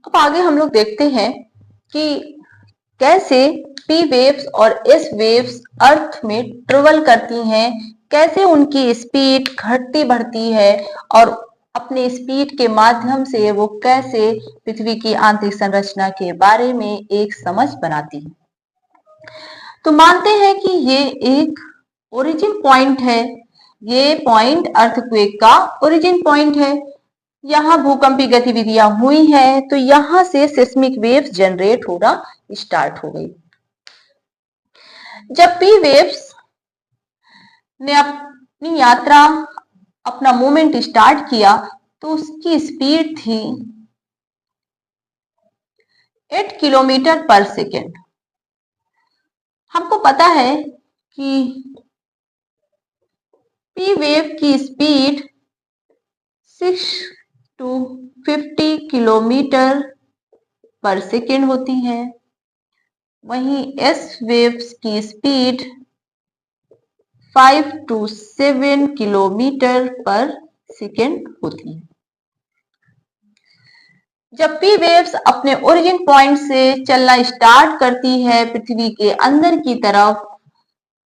अब आगे हम लोग देखते हैं कि कैसे पी वेव्स और एस वेव्स अर्थ में ट्रेवल करती हैं, कैसे उनकी स्पीड घटती बढ़ती है और अपने स्पीड के माध्यम से वो कैसे पृथ्वी की आंतरिक संरचना के बारे में एक समझ बनाती है। तो मानते हैं कि ये एक ओरिजिन पॉइंट है, ये पॉइंट अर्थक्वेक का ओरिजिन पॉइंट है। यहाँ भूकंपीय गतिविधियां हुई हैं तो यहाँ से सिस्मिक वेव्स जनरेट होना स्टार्ट हो गई। जब पी वेव्स ने अपनी यात्रा, अपना मूवमेंट स्टार्ट किया तो उसकी स्पीड थी 8 किलोमीटर पर सेकेंड। हमको पता है कि पी वेव की स्पीड 6 to 50 किलोमीटर पर सेकेंड होती है, वहीं एस वेव्स की स्पीड 5 to 7 किलोमीटर पर सेकेंड होती है। जब पी वेव्स अपने ओरिजिन पॉइंट से चलना स्टार्ट करती है पृथ्वी के अंदर की तरफ,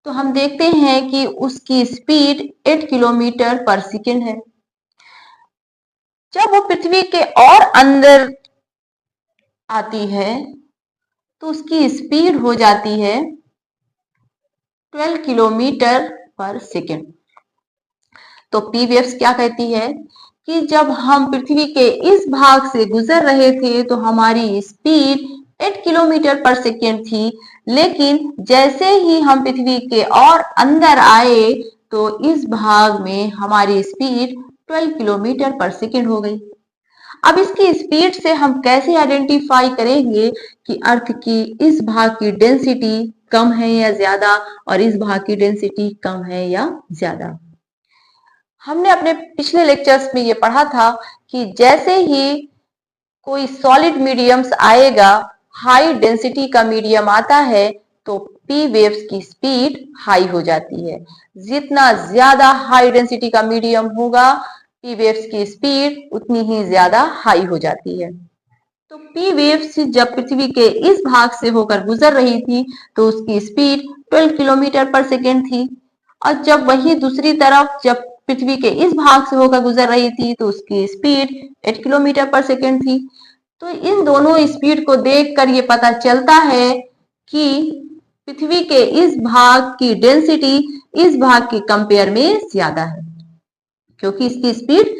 तो हम देखते हैं कि उसकी स्पीड 8 किलोमीटर पर सेकेंड है। जब वो पृथ्वी के और अंदर आती है तो उसकी स्पीड हो जाती है 12 किलोमीटर पर सेकेंड। तो पी वेव्स क्या कहती है कि जब हम पृथ्वी के इस भाग से गुजर रहे थे तो हमारी स्पीड 8 किलोमीटर पर सेकेंड थी, लेकिन जैसे ही हम पृथ्वी के और अंदर आए तो इस भाग में हमारी स्पीड 12 किलोमीटर पर सेकेंड हो गई। अब इसकी स्पीड से हम कैसे आइडेंटिफाई करेंगे कि अर्थ की इस भाग की डेंसिटी कम है या ज्यादा और इस भाग की डेंसिटी कम है या ज्यादा। हमने अपने पिछले लेक्चर्स में ये पढ़ा था कि जैसे ही कोई सॉलिड मीडियम्स आएगा, हाई डेंसिटी का मीडियम आता है तो पी वेव्स की स्पीड हाई हो जाती है। जितना ज्यादा हाई डेंसिटी का मीडियम होगा, पी वेव्स की स्पीड उतनी ही ज्यादा हाई हो जाती है। तो पी वेव्स जब पृथ्वी के इस भाग से होकर गुजर रही थी तो उसकी स्पीड 12 किलोमीटर पर सेकेंड थी, और जब वही दूसरी तरफ जब पृथ्वी के इस भाग से होकर गुजर रही थी तो उसकी स्पीड 8 किलोमीटर पर सेकेंड थी। तो इन दोनों स्पीड को देखकर ये पता चलता है कि पृथ्वी के इस भाग की डेंसिटी इस भाग के कंपेयर में ज्यादा है, क्योंकि इसकी स्पीड